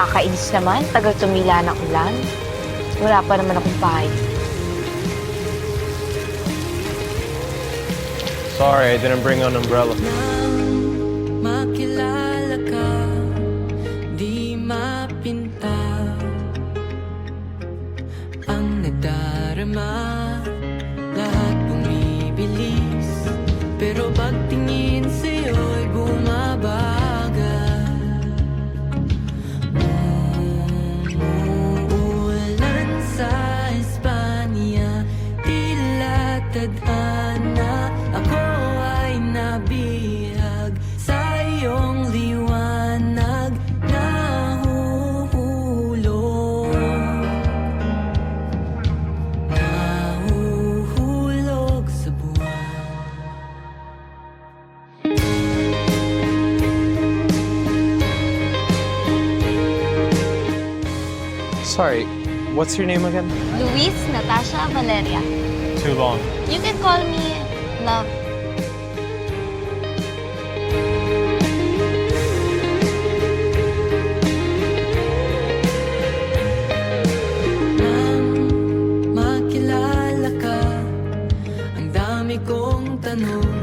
Nakakainis naman. Tagal tumila ng ulan. Wala pa naman akong bahay. Sorry, I didn't bring an umbrella. Makilala ka, di mapinta ang nadarama, lahat bumibilis, pero pagtingin sa'yo'y bumabagal. Umuulan sa Espanya, tila tadhana, ako ay nabihag sa iyong liwanag, nahuhulog sa buwan. Sorry, what's your name again? Luis Natasha Valeria. Too long. You can call me Love. Nang makilala ka, ang dami kong tanong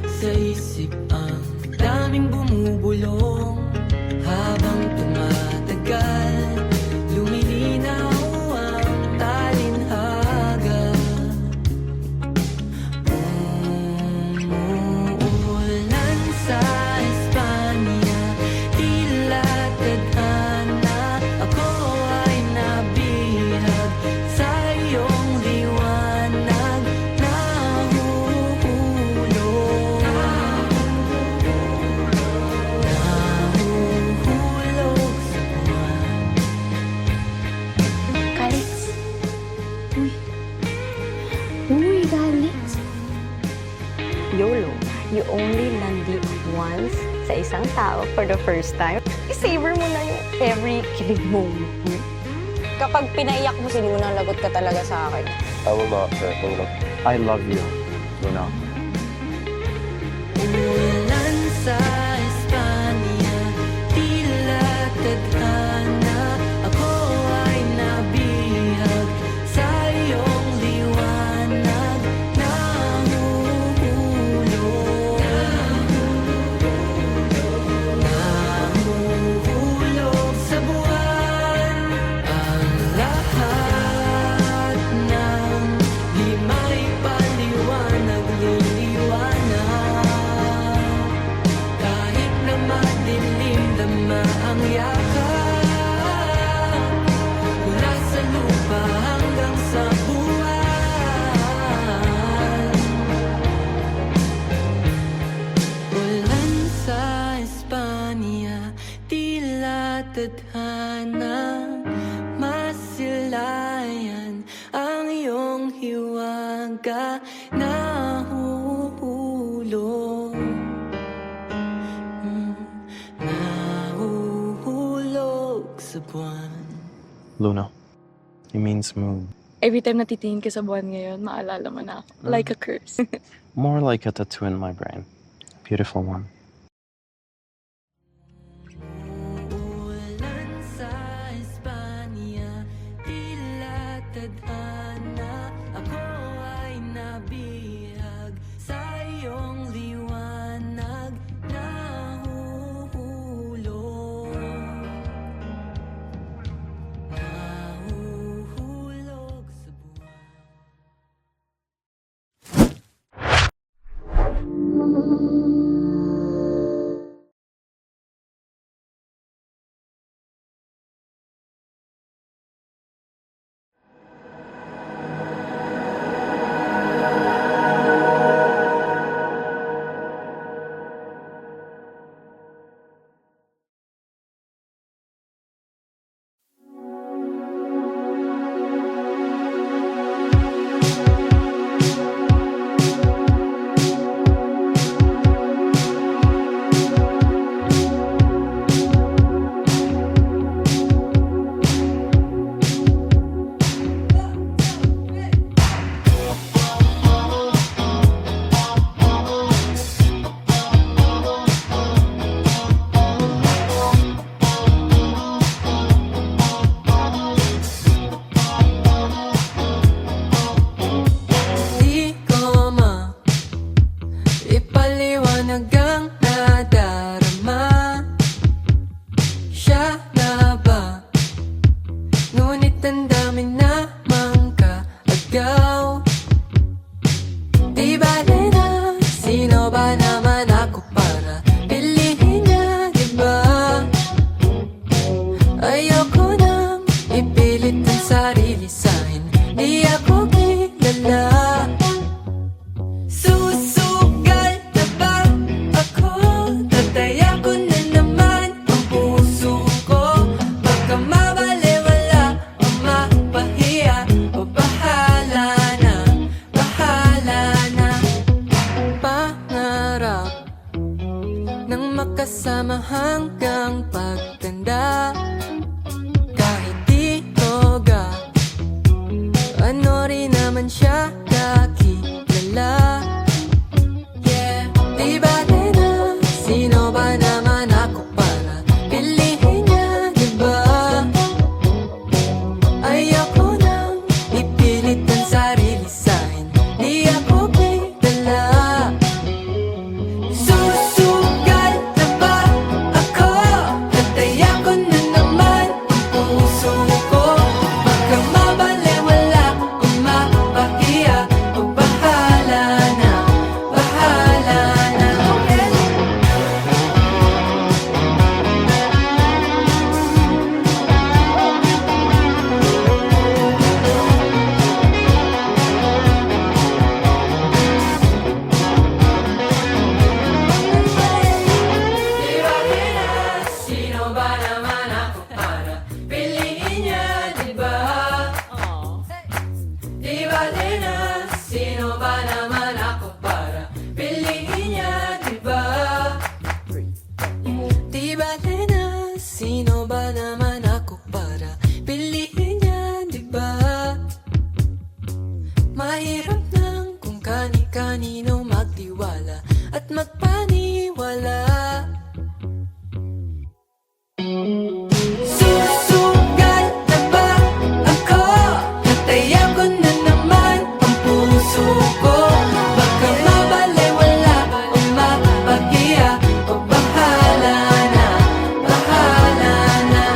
sa isip, ang daming bumubulong. Habang tumatagal, lumilinaw ang talinhaga. Umuulan sa Espanya, tila tadhana, ako ay nabihag sa iyong liwanag, nahuhulog sa buwan. Kalix. Uy, Kalix. YOLO, you only landi once sa isang tao for the first time. I-savor mo na yung every kilig moment mo. Kapag pinaiyak mo, sinunang lagot ka talaga sa akin. I will not, Luna. I love you, Luna. Umulan sa Espanya, tila tadhana, ako ay nabihag sa iyong liwanag, nahuhulog sa buwan. Ang lahat ng di may paliwanag, liliwanag. Kahit na madilim, dama ang yakap, mula sa lupa hanggang sa buwan. Ulan sa Espanya, tila tadhana, masilayan ang iyong hiwaga, nahuhulog, nahuhulog sa buwan. Luna, it means moon. Every time natitingin ka sa buwan ngayon, maalala mo na ako. Like a curse. More like a tattoo in my brain. Beautiful one. Umuulan sa Espanya, tila tadhana, ako ay nabihag sa iyong liwanag, nahuhulog sa buwan. naman siya kakilala. Yeah, di bale na sino ba naman ako para piliin niya, di ba? Ayoko nang ipilit ang sarili sa'kin, di ako bigala. Susugal na ba ako? Nataya ko na naman ang puso ko. Baka mabalewala o mapahiya, o bahala na, bahala na. Di bale na sino ba naman ako para piliin niya, di ba? Di bale na sino ba naman ako para piliin niya, di ba? Di bale na sino ba naman ako para piliin niya, di ba? Mahirap nang kung kani-kanino magtiwala at magpaniwala. Susugal na ba ako? Nataya ko na naman ang puso ko. Baka mabalewala o mapahiya, o bahala na, bahala na.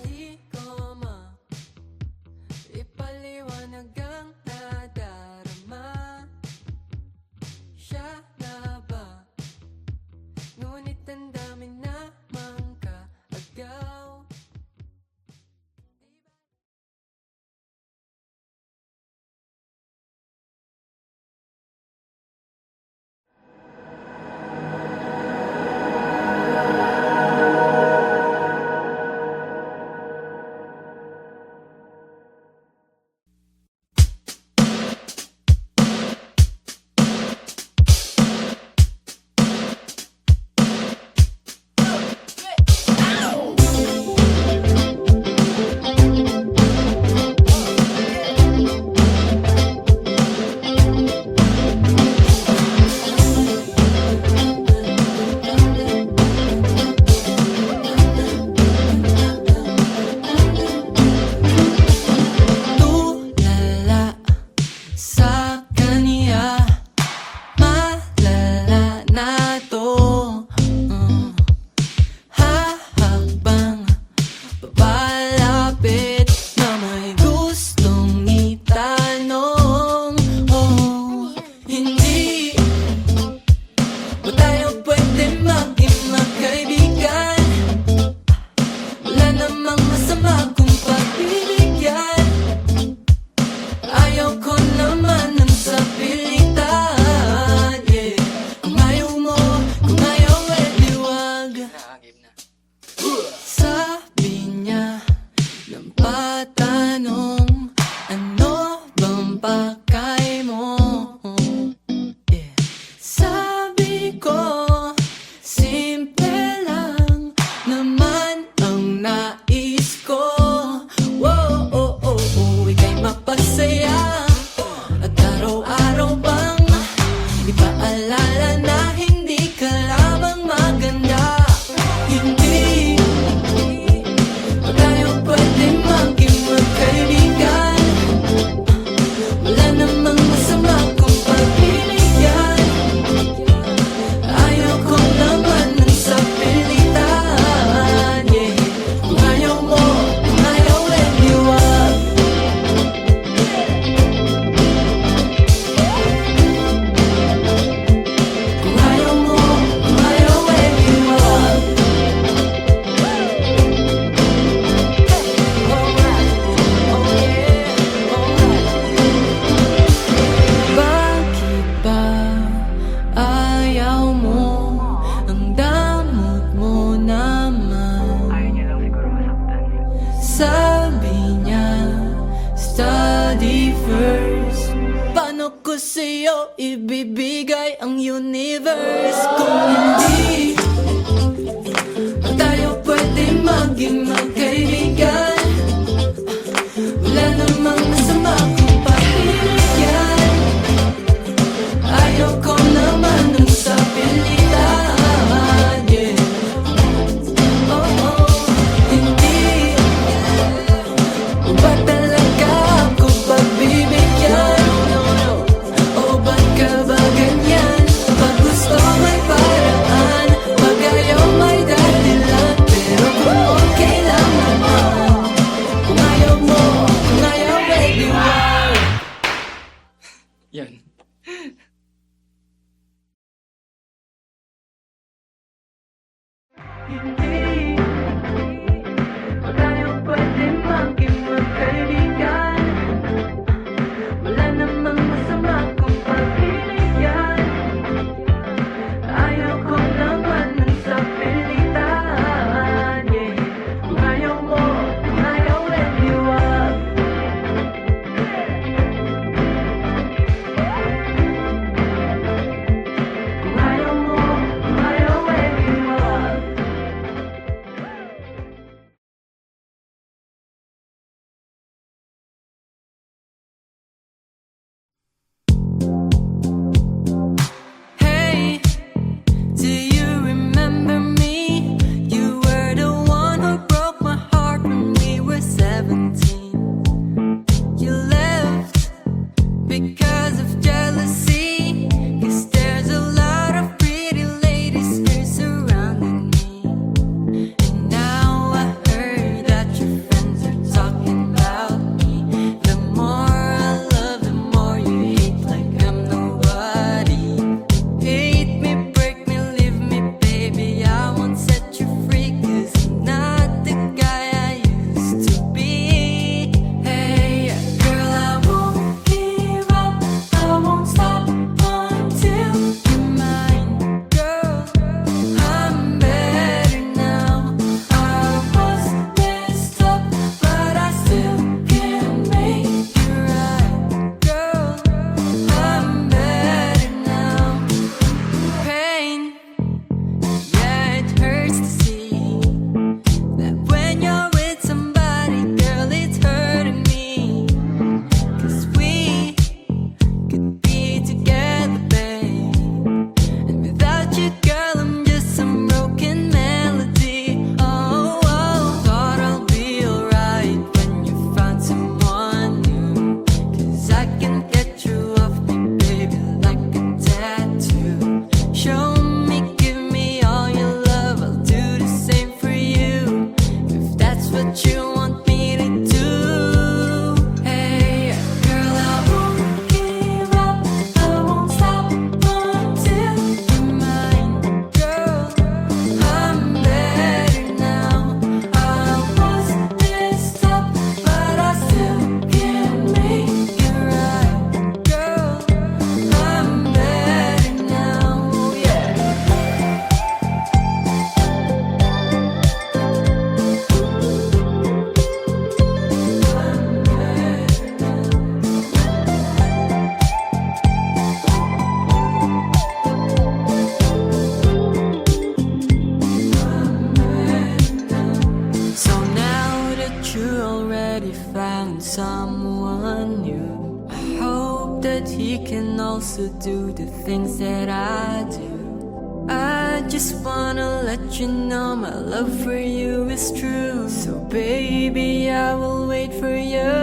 Di ko ipaliwanag ang nadarama. Siya na ba? Ngunit ang dami namang kaagaw. Tulala sa kanya, malala na to. Hahakbang papalapit na may gustong itanong. Oh, hindi ba tayo pwede maging magkaibigan? Wala namang masama kung pagbibigyan. Ayaw ko naman ng sapilitan, yeah. Kung ayaw mo, kung ayaw di wag. Sabi niya ng patanong, ano bang pakay mo? Yeah. Sabi ko, simple lang naman ang nais ko. Whoa, body first. Paano ko sa'yo ibibigay ang universe kung hindi tayo pwede maging magkaibigan? Wala namang masama kung papilit yan. Ayaw ko naman ng sapilitan, yeah. Oh, hindi ba talaga ako pagbibigyan? O ba't ka ba ganyan? Pag gusto may paraan, pag ayaw may dahilan. Pero kung okay lang naman, kung ayaw mo, kung ayaw, baby, why? Yan. Tayo pwede maging magkaibigan. Wala namang masama kung papilit yan. Ayaw ko naman ng sapilitan, yeah. Kung ayaw mo, kung ayaw, edi wag. Kung ayaw mo, kung ayaw, edi wag. Hey, do you remember me? You were the one who broke my heart when we were 17. You left because of jealousy, 'cause there's a lot of pretty ladies here surrounding me. And now I heard that your friends are talking about me. The more I love, the more you hate like I'm nobody. Hate me, break me, leave me, baby, I won't set you free, 'cause I'm not the guy I used to be. Hey, girl, I won't give up, I won't stop until you're mine. Girl, I'm better now. I was messed up, but I still can make you right. Girl, I'm better now. Pain, yeah, it hurts to see that when you're with somebody, girl, it's hurting me. 'Cause we could be together, babe. And without you, girl, I'm just some broken melody. Oh, thought I'll be alright when you found someone new. 'Cause I can get you off me, baby, like a tattoo. Show me, give me all your love, I'll do the same for you, if that's what you want me to do. Hey, girl, I won't give up, I won't stop until you're mine. Girl, I'm better now. I was messed up, but I still can make it right. Girl, I'm better now, yeah. So now that you already found someone new, I hope that he can also do the things that I do. I just wanna let you know my love for you is true. So baby, I will wait for you.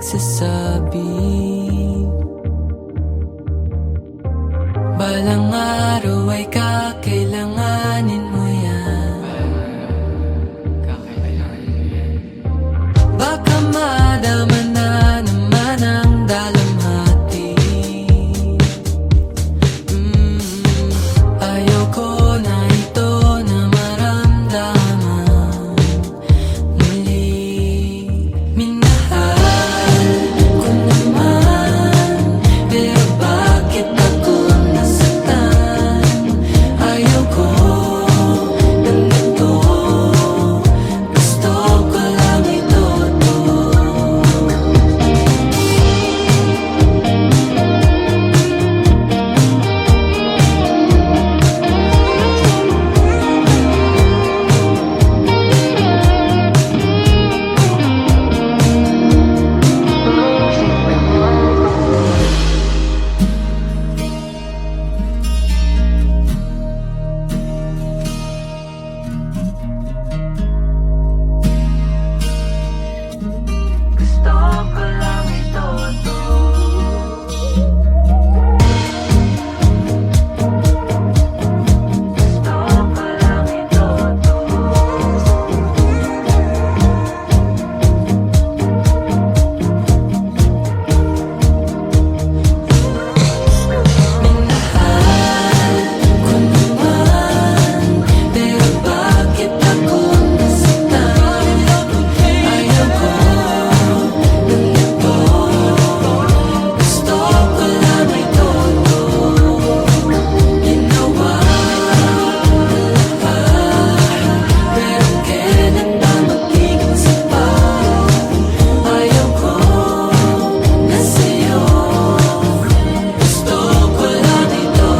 nagsasabi balang araw ay kakailanganin mo yan. Baka madama na naman ang dalamhati. Ayaw ko na ito na maramdaman muli. Minahal ko naman, pero bakit ako nasaktan? Ayaw ko ng ganito, gusto ko lang ito. Gusto ko lang ito. Gusto ko lang ito. Minahal ko naman, pero bakit ako nasaktan? Ayaw ko ng ganito, gusto ko lang ito. Ginawa lahat, pero kailan ba magiging sapat? Ayaw ko na sa'yo, gusto ko lang ito.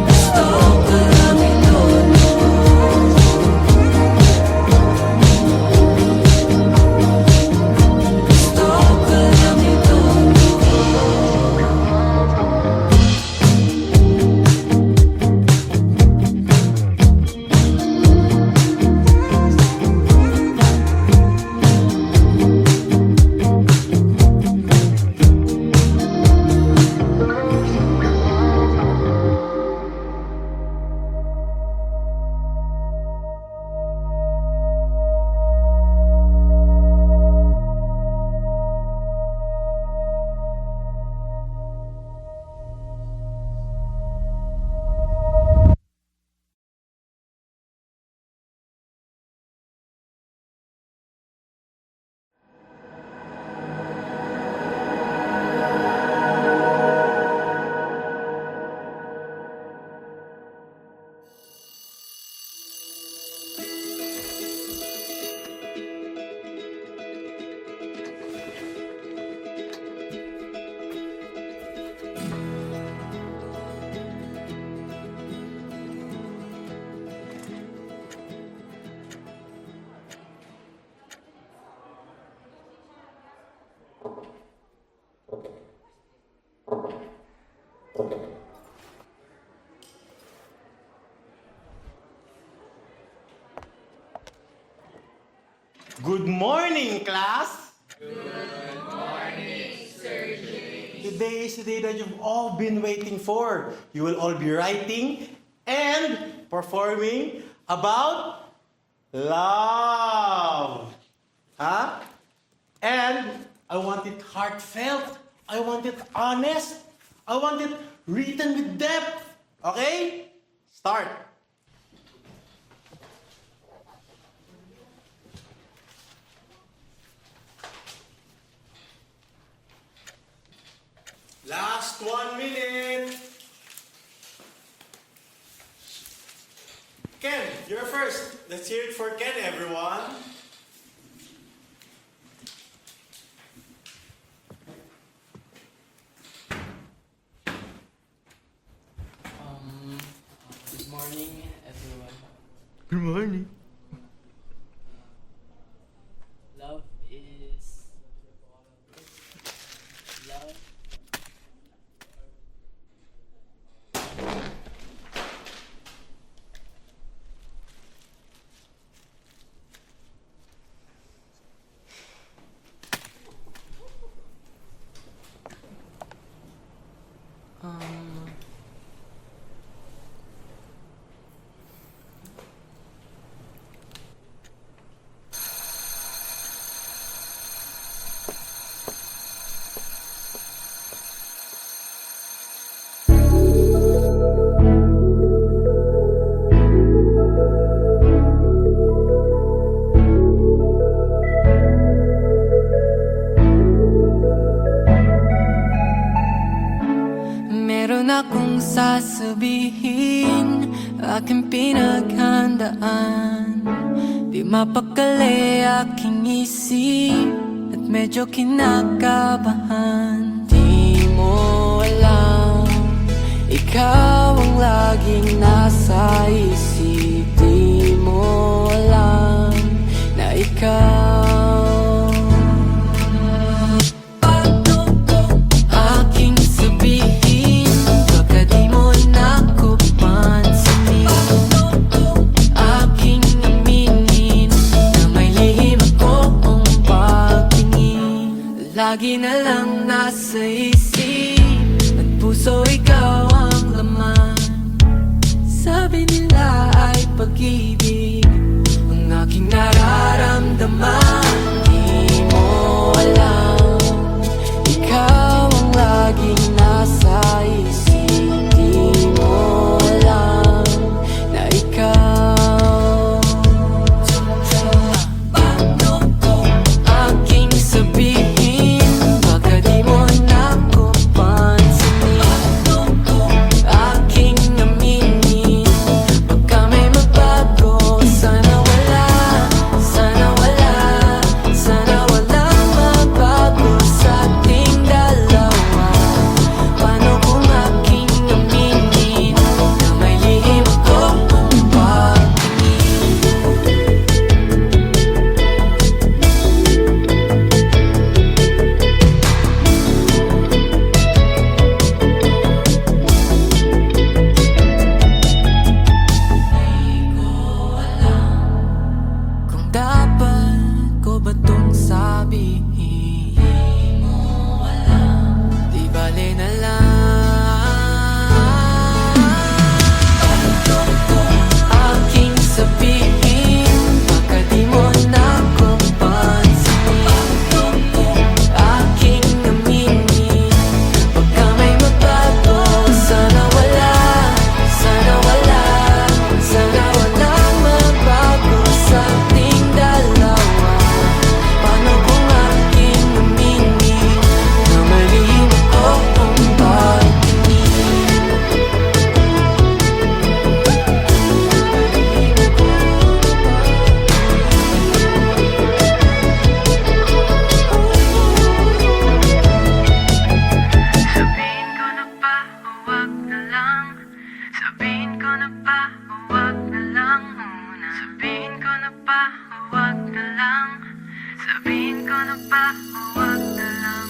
Gusto ko lang ito. Gusto ko lang ito. Good morning, class! Good morning, Sir James. Today is the day that you've all been waiting for. You will all be writing and performing about love. Huh? And I want it heartfelt. I want it honest. I want it written with depth. Okay? Start. Last 1 minute. Ken, you're first. Let's hear it for Ken, everyone. Good morning, everyone. Good morning. Love is love. sabihin, aking pinaghandaan. Di mapakali aking isip at medyo kinakabahan. Di mo alam, ikaw ang laging nasa isip. Di mo alam na ikaw aking sabihin, baka di mo na ako pansinin. Aking aminin na may lihim akong pagtingin. Lagi na lang nasa isip at puso, ikaw ang laman. Sabi nila ay pag-ibig ang aking nararamdaman. Di mo alam, ikaw ang laging nasa isip. Di mo alam na ikaw aking sabihin, baka di mo na ako pansinin. Aking aminin, baka may magbago. Sana wala, sana wala, sana walang magbago sa ating dalawa. Paano kung aking aminin na may lihim akong pagtingin? Kung dapat ko ba tong sabihin? Di mo alam, di bale na lang. Aking sabihin, baka di mo na ako pansinin. Aking aminin, baka may magbago. Sana wala, sana wala, sana walang magbago sa ating dalawa. Paano kung aking aminin na malihim akong pagtingin? Sabihin ko na ba o wag na lang? Sabihin ko na ba o wag na lang muna? Sabihin ko na ba o wag na lang? Sabihin ko na ba o wag na lang?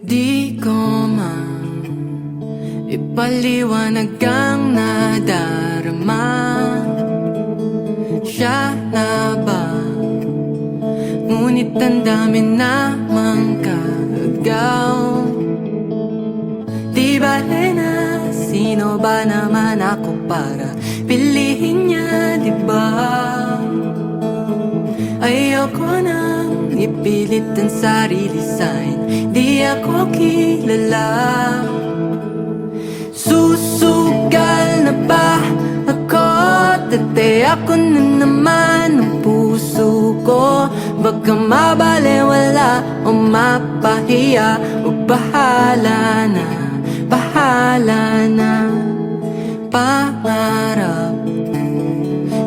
Di ko man ipaliwanag ang nadarama. Siya na ba? Ngunit ang dami namang kaagaw. Di bale na, sino ba naman ako para pilihin niya, di ba? Ayoko nang ipilit ang sarili sa'kin, di ako kilala. Susugal na ba ako? Dati ako na naman ang puso ko. Baka mabalewala o mapahiya, o bahala na, bahala na. Pangarap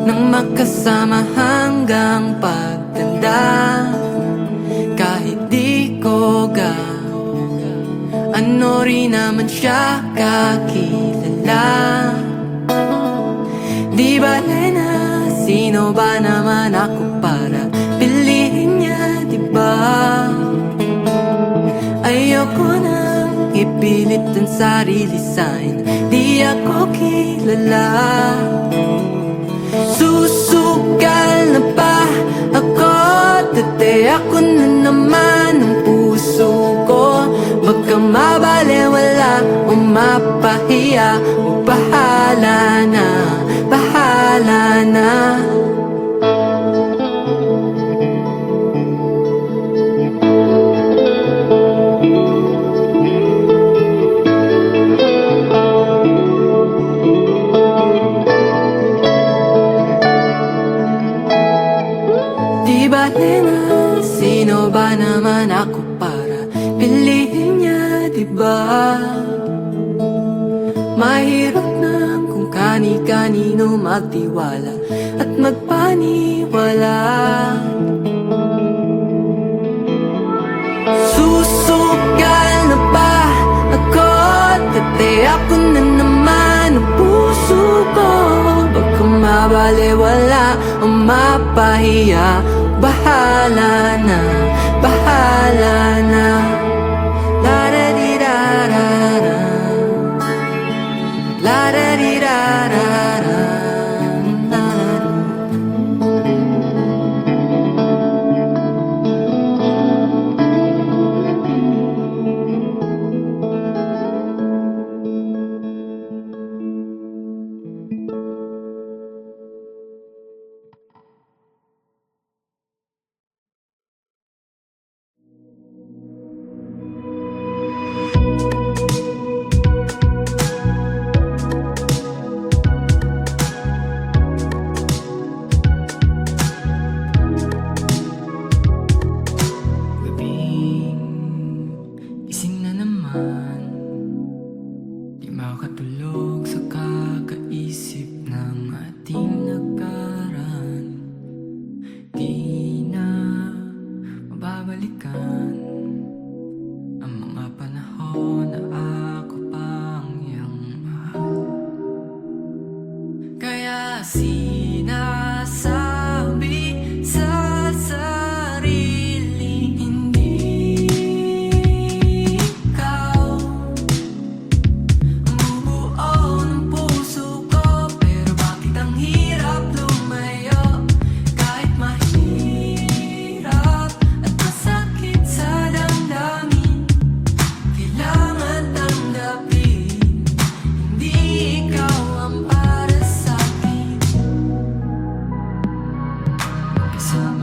nang magkasama hanggang pagtanda. Kahit di ko ano rin naman siya kakilala. Di bale na, sino ba naman ako para pilihin niya, di ba? Ayoko nang ipilit ang sarili sa'kin, di ako kilala. Susugal na ba ako? Dati ako na naman ang puso ko. Baka mabalewala o mapahiya, o bahala na, bahala na. Di ba nena, sino ba naman ako para piliin niya, di ba? Mahirap na kung kani-kanino magtiwala at magpaniwala. Susugal na ba ako? Dati ako na naman ang puso ko. Baka mabalewala o mapahiya, bahala na, bahala na. La-da-di-da-da-da, la-da-di-da-da-da, la-da-di. Gabing gising na naman, di makatulog sa kakaisip ng ating nakaraan. Di na mababalikan ang mga panahon na ako pang iyang mahal. Kaya sinasabi sa sarili, hindi ikaw ang bumuo ng puso ko. Pero bakit ang hirap lumayo? Kahit mahirap at masakit sa damdamin, kailangan tanggapin, hindi ikaw ang para sa akin. Kasama